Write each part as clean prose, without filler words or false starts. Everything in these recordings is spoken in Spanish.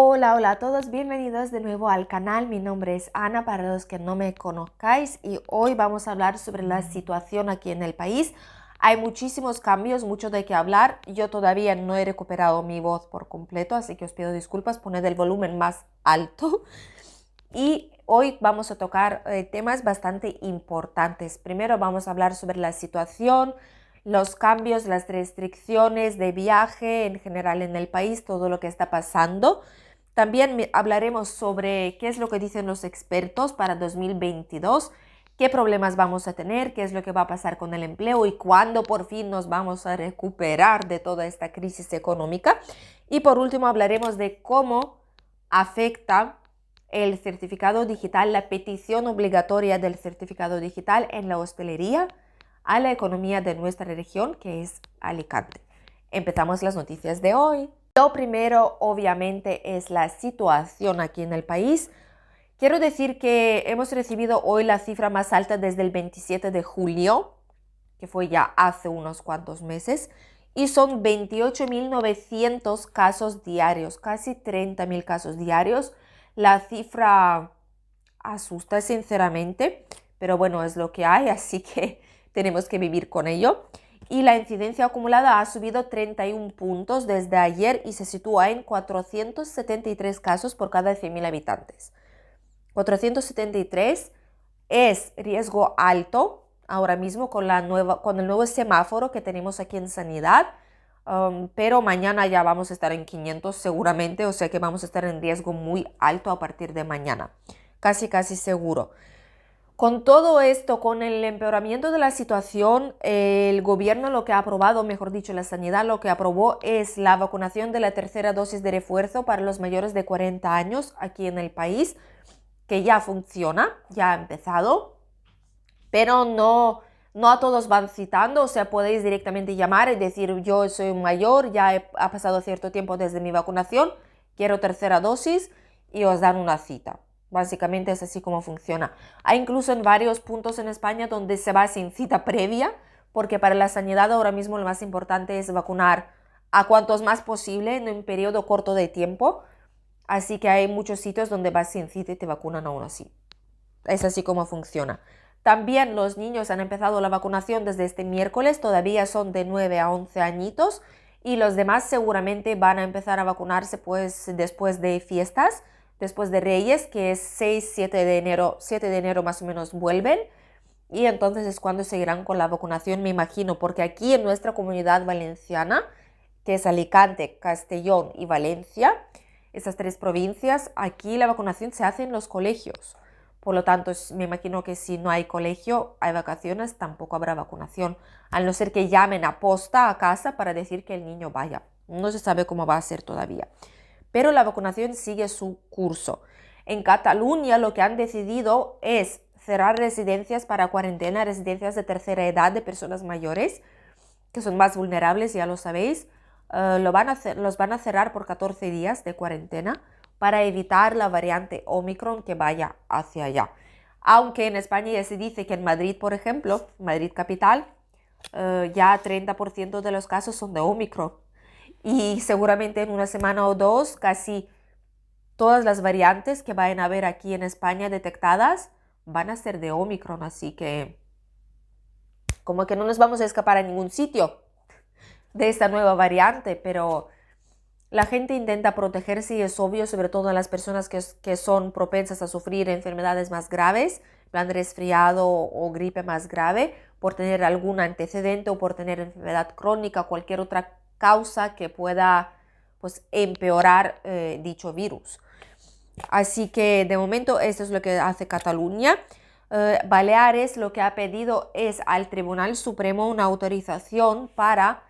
Hola, hola a todos, bienvenidos de nuevo al canal. Mi nombre es Ana, para los que no me conozcáis, y hoy vamos a hablar sobre la situación aquí en el país. Hay muchísimos cambios, mucho de qué hablar. Yo todavía no he recuperado mi voz por completo, así que os pido disculpas, poned el volumen más alto. Y hoy vamos a tocar temas bastante importantes. Primero vamos a hablar sobre la situación, los cambios, las restricciones de viaje en general en el país, todo lo que está pasando. También hablaremos sobre qué es lo que dicen los expertos para 2022, qué problemas vamos a tener, qué es lo que va a pasar con el empleo y cuándo por fin nos vamos a recuperar de toda esta crisis económica. Y por último hablaremos de cómo afecta el certificado digital, la petición obligatoria del certificado digital en la hostelería a la economía de nuestra región, que es Alicante. Empezamos las noticias de hoy. Lo primero, obviamente, es la situación aquí en el país. Quiero decir que hemos recibido hoy la cifra más alta desde el 27 de julio, que fue ya hace unos cuantos meses, y son 28.900 casos diarios, casi 30.000 casos diarios. La cifra asusta sinceramente, pero bueno, es lo que hay, así que tenemos que vivir con ello. Y la incidencia acumulada ha subido 31 puntos desde ayer y se sitúa en 473 casos por cada 100.000 habitantes. 473 es riesgo alto ahora mismo con el nuevo semáforo que tenemos aquí en sanidad, pero mañana ya vamos a estar en 500 seguramente, o sea que vamos a estar en riesgo muy alto a partir de mañana, casi seguro. Con todo esto, con el empeoramiento de la situación, el gobierno lo que ha aprobado, mejor dicho, la sanidad lo que aprobó es la vacunación de la tercera dosis de refuerzo para los mayores de 40 años aquí en el país, que ya funciona, ya ha empezado, pero no a todos van citando. O sea, podéis directamente llamar y decir: yo soy un mayor, ya ha pasado cierto tiempo desde mi vacunación, quiero tercera dosis, y os dan una cita. Básicamente es así como funciona. Hay incluso en varios puntos en España donde se va sin cita previa, porque para la sanidad ahora mismo lo más importante es vacunar a cuantos más posible en un periodo corto de tiempo. Así que hay muchos sitios donde vas sin cita y te vacunan aún así. Es así como funciona. También los niños han empezado la vacunación desde este miércoles, todavía son de 9 a 11 añitos, y los demás seguramente van a empezar a vacunarse pues después de fiestas, después de Reyes, que es 6, 7 de enero, 7 de enero más o menos vuelven, y entonces es cuando seguirán con la vacunación, me imagino, porque aquí en nuestra comunidad valenciana, que es Alicante, Castellón y Valencia, esas tres provincias, aquí la vacunación se hace en los colegios. Por lo tanto, me imagino que si no hay colegio, hay vacaciones, tampoco habrá vacunación, a no ser que llamen a posta a casa para decir que el niño vaya. No se sabe cómo va a ser todavía. Pero la vacunación sigue su curso. En Cataluña lo que han decidido es cerrar residencias para cuarentena, residencias de tercera edad de personas mayores, que son más vulnerables, ya lo sabéis. Los van a cerrar por 14 días de cuarentena para evitar la variante Omicron que vaya hacia allá. Aunque en España ya se dice que en Madrid, por ejemplo, Madrid capital, ya 30% de los casos son de Omicron. Y seguramente en una semana o dos casi todas las variantes que vayan a haber aquí en España detectadas van a ser de Omicron. Así que como que no nos vamos a escapar a ningún sitio de esta nueva variante, pero la gente intenta protegerse y es obvio, sobre todo en las personas que son propensas a sufrir enfermedades más graves, plan resfriado o gripe más grave, por tener algún antecedente o por tener enfermedad crónica, cualquier otra causa que pueda pues empeorar dicho virus. Así que de momento esto es lo que hace Cataluña. Baleares lo que ha pedido es al Tribunal Supremo una autorización para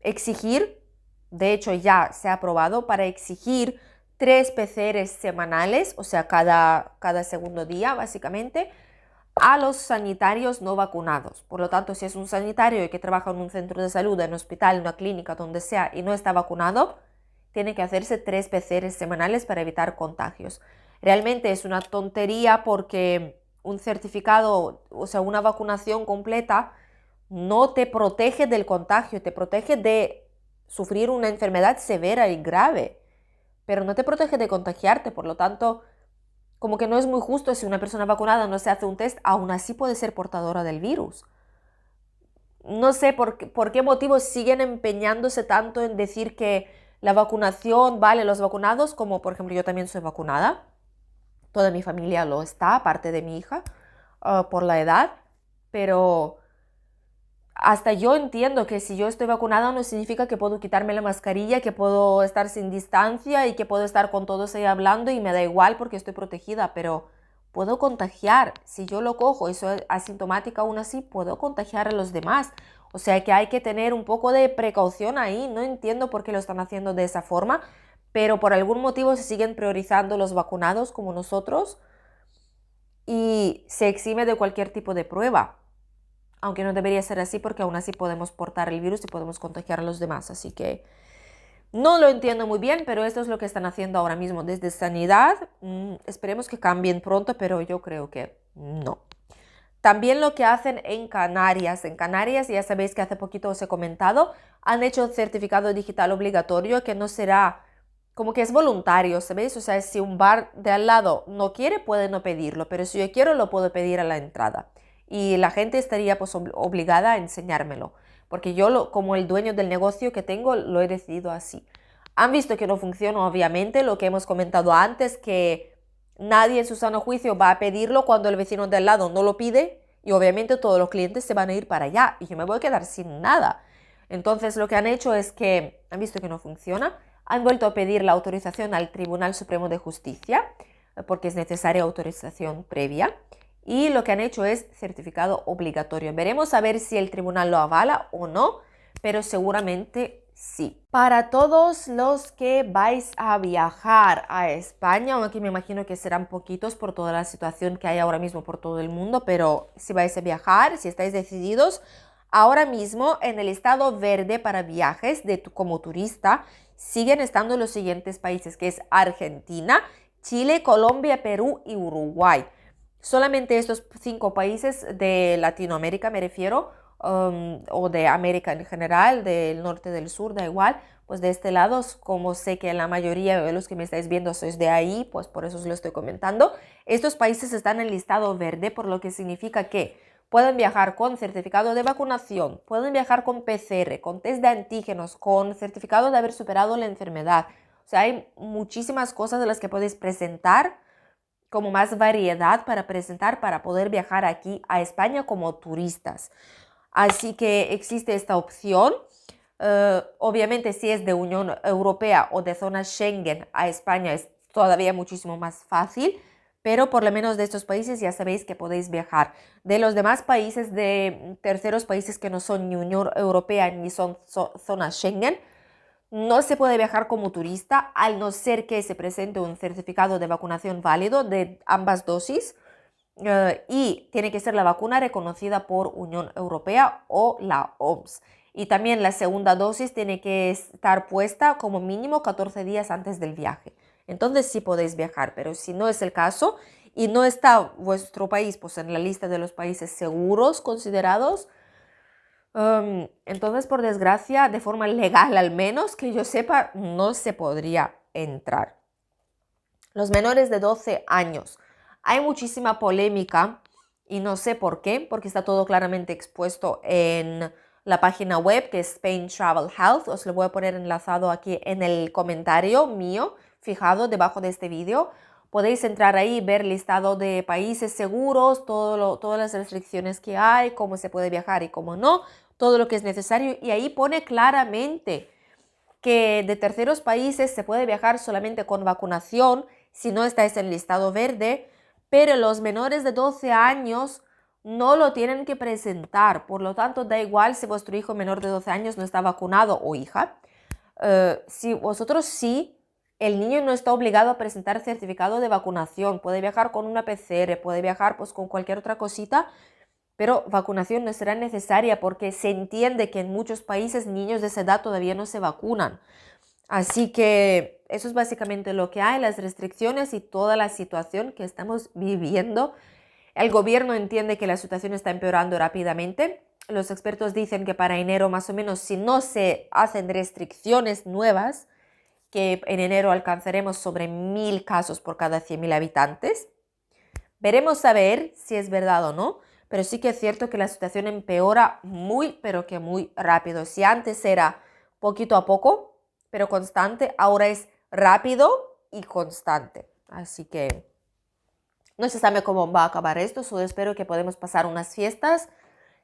exigir, de hecho ya se ha aprobado, para exigir 3 PCRs semanales, o sea, cada segundo día básicamente, a los sanitarios no vacunados. Por lo tanto, si es un sanitario que trabaja en un centro de salud, en un hospital, en una clínica, donde sea, y no está vacunado, tiene que hacerse 3 PCRs semanales para evitar contagios. Realmente es una tontería porque un certificado, o sea, una vacunación completa, no te protege del contagio, te protege de sufrir una enfermedad severa y grave. pero no te protege de contagiarte, por lo tanto, como que no es muy justo si una persona vacunada no se hace un test, aún así puede ser portadora del virus. No sé por qué motivo siguen empeñándose tanto en decir que la vacunación vale los vacunados, como por ejemplo yo también soy vacunada, toda mi familia lo está, aparte de mi hija, por la edad, pero hasta yo entiendo que si yo estoy vacunada no significa que puedo quitarme la mascarilla, que puedo estar sin distancia y que puedo estar con todos ahí hablando y me da igual porque estoy protegida, pero puedo contagiar. Si yo lo cojo y soy asintomática aún así, puedo contagiar a los demás. O sea que hay que tener un poco de precaución ahí. No entiendo por qué lo están haciendo de esa forma, pero por algún motivo se siguen priorizando los vacunados como nosotros y se exime de cualquier tipo de prueba. Aunque no debería ser así porque aún así podemos portar el virus y podemos contagiar a los demás. Así que no lo entiendo muy bien, pero esto es lo que están haciendo ahora mismo desde Sanidad. Esperemos que cambien pronto, pero yo creo que no. También lo que hacen en Canarias. En Canarias, ya sabéis que hace poquito os he comentado, han hecho un certificado digital obligatorio que no será, como que es voluntario, ¿sabéis? O sea, si un bar de al lado no quiere, puede no pedirlo, pero si yo quiero, lo puedo pedir a la entrada. Y la gente estaría pues obligada a enseñármelo, porque yo como el dueño del negocio que tengo, lo he decidido así. Han visto que no funciona, obviamente, lo que hemos comentado antes, que nadie en su sano juicio va a pedirlo cuando el vecino de al lado no lo pide y obviamente todos los clientes se van a ir para allá y yo me voy a quedar sin nada. Entonces lo que han hecho es que han visto que no funciona, han vuelto a pedir la autorización al Tribunal Supremo de Justicia porque es necesaria autorización previa y lo que han hecho es certificado obligatorio. Veremos a ver si el tribunal lo avala o no, pero seguramente sí. Para todos los que vais a viajar a España, aunque me imagino que serán poquitos por toda la situación que hay ahora mismo por todo el mundo, pero si vais a viajar, si estáis decididos, ahora mismo en el estado verde para viajes como turista siguen estando los siguientes países, que es Argentina, Chile, Colombia, Perú y Uruguay. Solamente estos 5 países de Latinoamérica me refiero, o de América en general, del norte, del sur, da igual, pues de este lado, como sé que la mayoría de los que me estáis viendo sois de ahí, pues por eso os lo estoy comentando. Estos países están en el listado verde, por lo que significa que pueden viajar con certificado de vacunación, pueden viajar con PCR, con test de antígenos, con certificado de haber superado la enfermedad. O sea, hay muchísimas cosas de las que podéis presentar, como más variedad para presentar para poder viajar aquí a España como turistas. Así que existe esta opción. Obviamente si es de Unión Europea o de zona Schengen a España es todavía muchísimo más fácil, pero por lo menos de estos países ya sabéis que podéis viajar. De los demás países, de terceros países que no son ni Unión Europea ni son zona Schengen, no se puede viajar como turista al no ser que se presente un certificado de vacunación válido de ambas dosis y tiene que ser la vacuna reconocida por Unión Europea o la OMS. Y también la segunda dosis tiene que estar puesta como mínimo 14 días antes del viaje. Entonces sí podéis viajar, pero si no es el caso y no está vuestro país pues, en la lista de los países seguros considerados, entonces, por desgracia, de forma legal al menos, que yo sepa, no se podría entrar. Los menores de 12 años. Hay muchísima polémica y no sé por qué, porque está todo claramente expuesto en la página web que es Spain Travel Health. Os lo voy a poner enlazado aquí en el comentario mío, fijado debajo de este vídeo. Podéis entrar ahí y ver listado de países seguros, todas las restricciones que hay, cómo se puede viajar y cómo no, todo lo que es necesario. Y ahí pone claramente que de terceros países se puede viajar solamente con vacunación si no estáis en listado verde, pero los menores de 12 años no lo tienen que presentar. Por lo tanto, da igual si vuestro hijo menor de 12 años no está vacunado o hija. Si vosotros sí, el niño no está obligado a presentar certificado de vacunación. Puede viajar con una PCR, puede viajar pues con cualquier otra cosita, pero vacunación no será necesaria porque se entiende que en muchos países niños de esa edad todavía no se vacunan. Así que eso es básicamente lo que hay, las restricciones y toda la situación que estamos viviendo. El gobierno entiende que la situación está empeorando rápidamente. Los expertos dicen que para enero más o menos, si no se hacen restricciones nuevas, que en enero alcanzaremos sobre 1.000 casos por cada 100.000 habitantes. Veremos a ver si es verdad o no, pero sí que es cierto que la situación empeora muy, pero que muy rápido. Si antes era poquito a poco, pero constante, ahora es rápido y constante. Así que no se sabe cómo va a acabar esto, solo espero que podamos pasar unas fiestas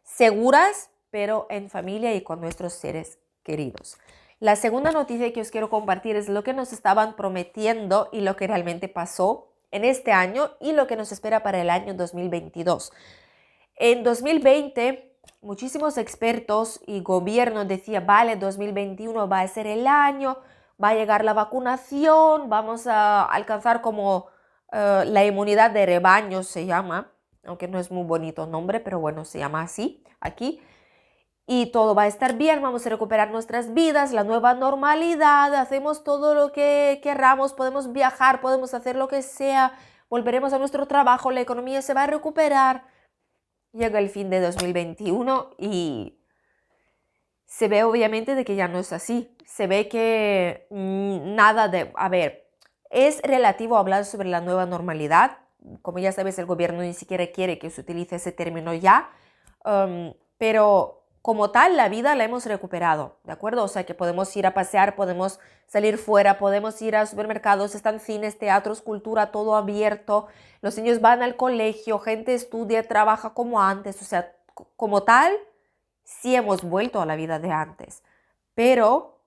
seguras, pero en familia y con nuestros seres queridos. La segunda noticia que os quiero compartir es lo que nos estaban prometiendo y lo que realmente pasó en este año y lo que nos espera para el año 2022. En 2020, muchísimos expertos y gobiernos decían, vale, 2021 va a ser el año, va a llegar la vacunación, vamos a alcanzar como la inmunidad de rebaño se llama, aunque no es muy bonito nombre, pero bueno, se llama así aquí. Y todo va a estar bien, vamos a recuperar nuestras vidas, la nueva normalidad, hacemos todo lo que queramos, podemos viajar, podemos hacer lo que sea, volveremos a nuestro trabajo, la economía se va a recuperar. Llega el fin de 2021 y se ve obviamente de que ya no es así. Se ve que nada de... A ver, es relativo hablar sobre la nueva normalidad. Como ya sabes, el gobierno ni siquiera quiere que se utilice ese término ya. Pero como tal, la vida la hemos recuperado, ¿de acuerdo? O sea, que podemos ir a pasear, podemos salir fuera, podemos ir a supermercados, están cines, teatros, cultura, todo abierto. Los niños van al colegio, gente estudia, trabaja como antes. O sea, como tal, sí hemos vuelto a la vida de antes. Pero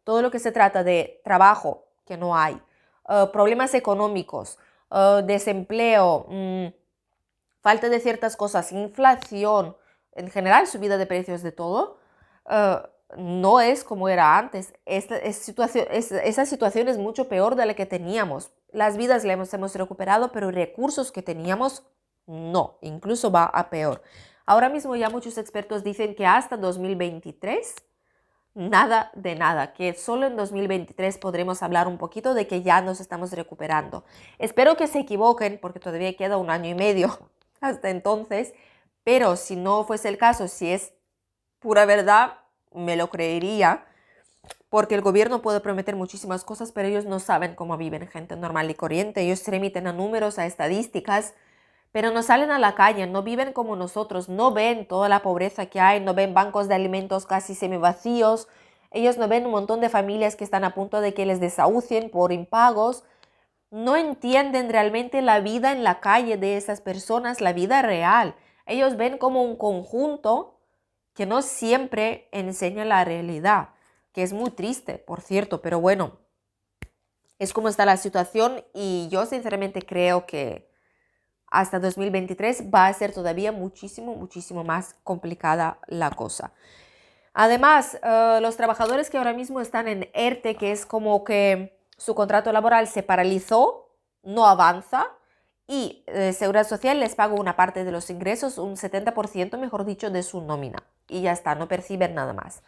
todo lo que se trata de trabajo, que no hay, problemas económicos, desempleo, falta de ciertas cosas, inflación, en general subida de precios de todo, no es como era antes. Esa situación es mucho peor de la que teníamos. Las vidas las hemos recuperado, pero recursos que teníamos no, incluso va a peor. Ahora mismo ya muchos expertos dicen que hasta 2023 nada de nada, que solo en 2023 podremos hablar un poquito de que ya nos estamos recuperando. Espero que se equivoquen porque todavía queda un año y medio hasta entonces, pero si no fuese el caso, si es pura verdad, me lo creería, porque el gobierno puede prometer muchísimas cosas, pero ellos no saben cómo viven gente normal y corriente. Ellos se remiten a números, a estadísticas, pero no salen a la calle, no viven como nosotros, no ven toda la pobreza que hay, no ven bancos de alimentos casi semivacíos, ellos no ven un montón de familias que están a punto de que les desahucien por impagos, no entienden realmente la vida en la calle de esas personas, la vida real. Ellos ven como un conjunto que no siempre enseña la realidad, que es muy triste, por cierto, pero bueno, es como está la situación y yo sinceramente creo que hasta 2023 va a ser todavía muchísimo más complicada la cosa. Además, los trabajadores que ahora mismo están en ERTE, que es como que su contrato laboral se paralizó, no avanza, y Seguridad Social les paga una parte de los ingresos, un 70%, mejor dicho, de su nómina. Y ya está, no perciben nada más.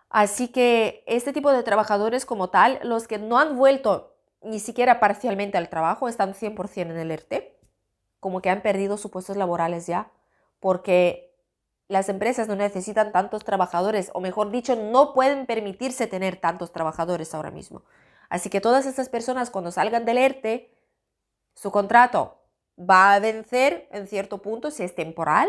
Así que este tipo de trabajadores como tal, los que no han vuelto ni siquiera parcialmente al trabajo, están 100% en el ERTE, como que han perdido sus puestos laborales ya, porque las empresas no necesitan tantos trabajadores, o mejor dicho, no pueden permitirse tener tantos trabajadores ahora mismo. Así que todas estas personas cuando salgan del ERTE, su contrato va a vencer en cierto punto si es temporal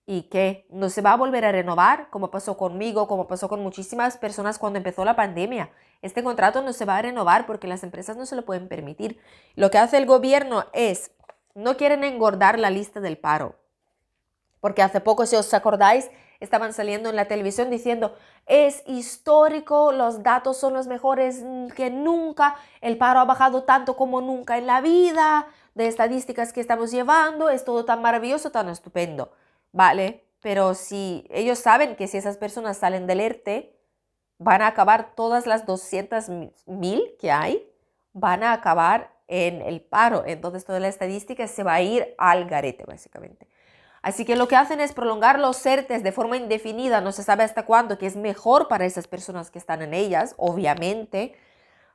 y que no se va a volver a renovar, como pasó conmigo, como pasó con muchísimas personas cuando empezó la pandemia. Este contrato no se va a renovar porque las empresas no se lo pueden permitir. Lo que hace el gobierno es, no quieren engordar la lista del paro. Porque hace poco, si os acordáis, estaban saliendo en la televisión diciendo, es histórico, los datos son los mejores que nunca, el paro ha bajado tanto como nunca en la vida, de estadísticas que estamos llevando, es todo tan maravilloso, tan estupendo, ¿vale? Pero si ellos saben que si esas personas salen del ERTE, van a acabar todas las 200.000 que hay, van a acabar en el paro, entonces toda la estadística se va a ir al garete, básicamente. Así que lo que hacen es prolongar los ERTEs de forma indefinida, no se sabe hasta cuándo, que es mejor para esas personas que están en ellas, obviamente.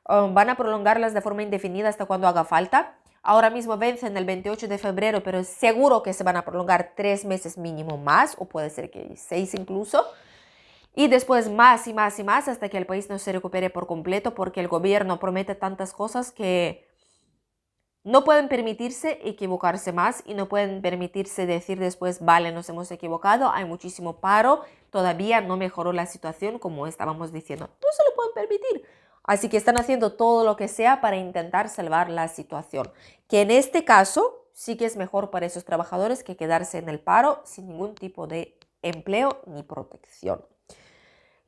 Van a prolongarlas de forma indefinida hasta cuando haga falta. Ahora mismo vencen el 28 de febrero, pero es seguro que se van a prolongar 3 meses mínimo más, o puede ser que 6 incluso. Y después más y más y más hasta que el país no se recupere por completo, porque el gobierno promete tantas cosas que no pueden permitirse equivocarse más y no pueden permitirse decir después, vale, nos hemos equivocado, hay muchísimo paro, todavía no mejoró la situación como estábamos diciendo. No se lo pueden permitir. Así que están haciendo todo lo que sea para intentar salvar la situación. Que en este caso sí que es mejor para esos trabajadores que quedarse en el paro sin ningún tipo de empleo ni protección.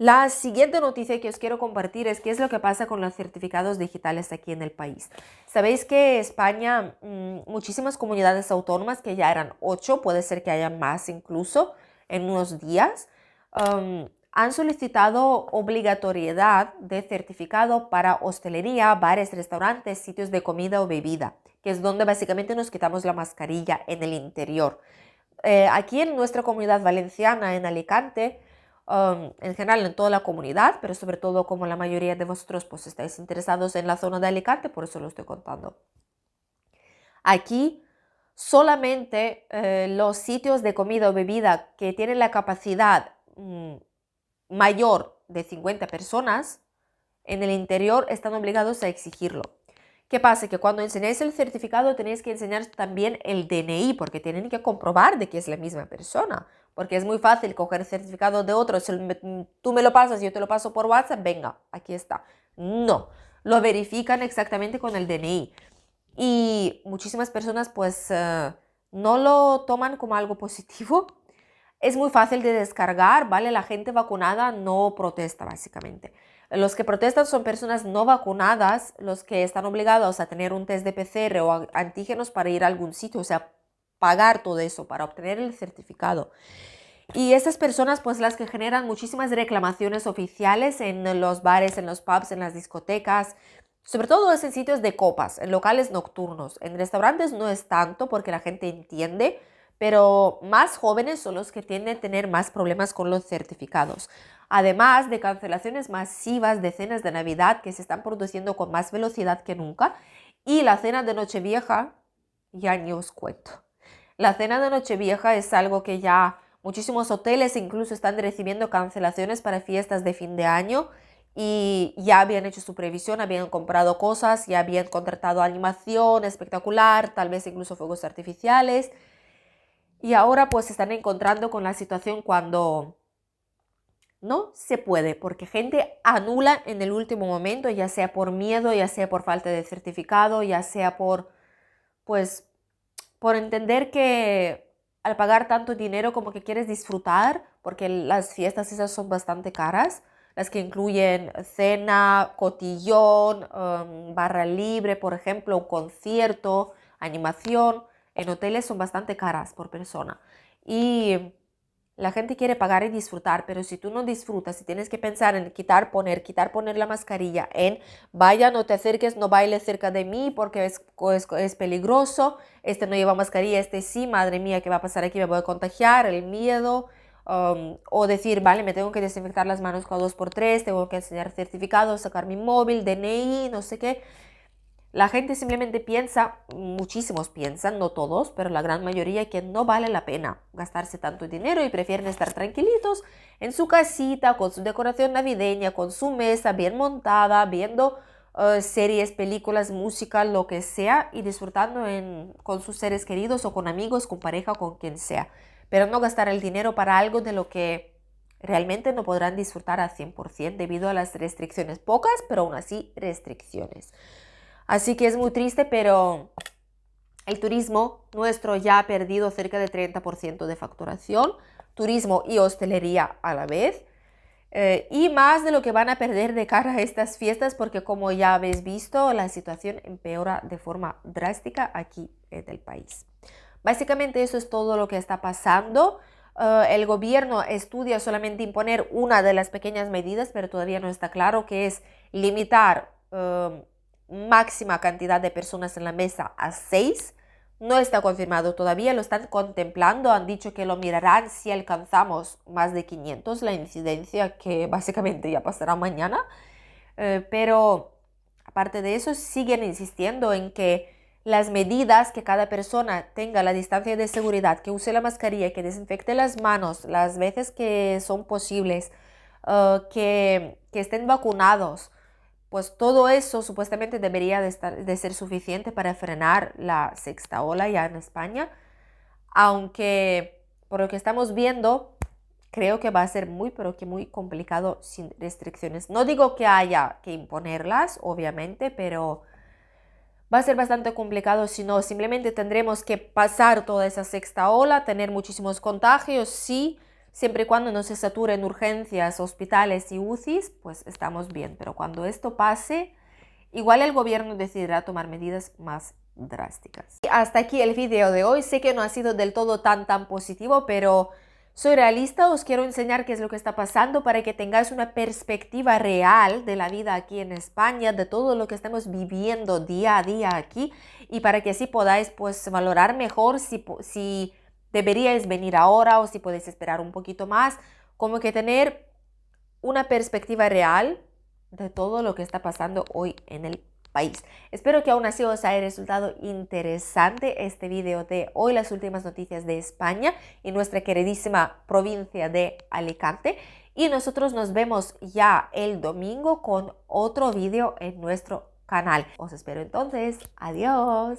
La siguiente noticia que os quiero compartir es qué es lo que pasa con los certificados digitales aquí en el país. Sabéis que España, muchísimas comunidades autónomas, que ya eran 8, puede ser que haya más incluso en unos días, han solicitado obligatoriedad de certificado para hostelería, bares, restaurantes, sitios de comida o bebida, que es donde básicamente nos quitamos la mascarilla en el interior. Aquí en nuestra comunidad valenciana, en Alicante, en general en toda la comunidad, pero sobre todo como la mayoría de vosotros pues estáis interesados en la zona de Alicante, por eso lo estoy contando. Aquí solamente los sitios de comida o bebida que tienen la capacidad mayor de 50 personas en el interior están obligados a exigirlo. ¿Qué pasa? Que cuando enseñáis el certificado tenéis que enseñar también el DNI, porque tienen que comprobar de que es la misma persona. Porque es muy fácil coger el certificado de otro, si tú me lo pasas, yo te lo paso por WhatsApp, venga, aquí está. No, lo verifican exactamente con el DNI. Y muchísimas personas pues no lo toman como algo positivo. Es muy fácil de descargar, ¿vale? La gente vacunada no protesta básicamente. Los que protestan son personas no vacunadas, los que están obligados a tener un test de PCR o antígenos para ir a algún sitio, o sea, pagar todo eso para obtener el certificado. Y esas personas, pues las que generan muchísimas reclamaciones oficiales en los bares, en los pubs, en las discotecas, sobre todo en sitios de copas, en locales nocturnos. En restaurantes no es tanto porque la gente entiende, pero más jóvenes son los que tienden a tener más problemas con los certificados. Además de cancelaciones masivas de cenas de Navidad que se están produciendo con más velocidad que nunca. Y la cena de Nochevieja, ya ni os cuento. La cena de Nochevieja es algo que ya muchísimos hoteles incluso están recibiendo cancelaciones para fiestas de fin de año y ya habían hecho su previsión, habían comprado cosas, ya habían contratado animación espectacular, tal vez incluso fuegos artificiales. Y ahora pues se están encontrando con la situación cuando no se puede, porque gente anula en el último momento, ya sea por miedo, ya sea por falta de certificado, ya sea pues, por entender que al pagar tanto dinero como que quieres disfrutar, porque las fiestas esas son bastante caras, las que incluyen cena, cotillón, barra libre, por ejemplo, un concierto, animación, en hoteles son bastante caras por persona. Y la gente quiere pagar y disfrutar, pero si tú no disfrutas, si tienes que pensar en quitar, poner la mascarilla, en vaya, no te acerques, no bailes cerca de mí porque es peligroso, este no lleva mascarilla, este sí, madre mía, ¿qué va a pasar aquí? Me voy a contagiar, el miedo, o decir, vale, me tengo que desinfectar las manos cada 2 por 3, tengo que enseñar certificados, sacar mi móvil, DNI, no sé qué. La gente simplemente piensa, muchísimos piensan, no todos, pero la gran mayoría, que no vale la pena gastarse tanto dinero y prefieren estar tranquilitos en su casita, con su decoración navideña, con su mesa bien montada, viendo series, películas, música, lo que sea, y disfrutando con sus seres queridos o con amigos, con pareja, con quien sea. Pero no gastar el dinero para algo de lo que realmente no podrán disfrutar al 100% debido a las restricciones. Pocas, pero aún así restricciones. Así que es muy triste, pero el turismo nuestro ya ha perdido cerca del 30% de facturación, turismo y hostelería a la vez, y más de lo que van a perder de cara a estas fiestas, porque como ya habéis visto, la situación empeora de forma drástica aquí en el país. Básicamente eso es todo lo que está pasando. El gobierno estudia solamente imponer una de las pequeñas medidas, pero todavía no está claro, que es limitar máxima cantidad de personas en la mesa a 6. No está confirmado todavía, lo están contemplando, han dicho que lo mirarán si alcanzamos más de 500, la incidencia que básicamente ya pasará mañana, pero aparte de eso siguen insistiendo en que las medidas, que cada persona tenga la distancia de seguridad, que use la mascarilla, que desinfecte las manos las veces que son posibles, que estén vacunados. Pues todo eso supuestamente debería de ser suficiente para frenar la sexta ola ya en España, aunque por lo que estamos viendo, creo que va a ser muy, pero que muy complicado sin restricciones. No digo que haya que imponerlas, obviamente, pero va a ser bastante complicado si no. Simplemente tendremos que pasar toda esa sexta ola, tener muchísimos contagios, sí, siempre y cuando no se saturen urgencias, hospitales y UCIs, pues estamos bien. Pero cuando esto pase, igual el gobierno decidirá tomar medidas más drásticas. Hasta aquí el video de hoy. Sé que no ha sido del todo tan positivo, pero soy realista. Os quiero enseñar qué es lo que está pasando para que tengáis una perspectiva real de la vida aquí en España, de todo lo que estamos viviendo día a día aquí, y para que así podáis pues valorar mejor si deberíais venir ahora o si podéis esperar un poquito más, como que tener una perspectiva real de todo lo que está pasando hoy en el país. Espero que aún así os haya resultado interesante este video de hoy, las últimas noticias de España y nuestra queridísima provincia de Alicante. Y nosotros nos vemos ya el domingo con otro video en nuestro canal. Os espero entonces. Adiós.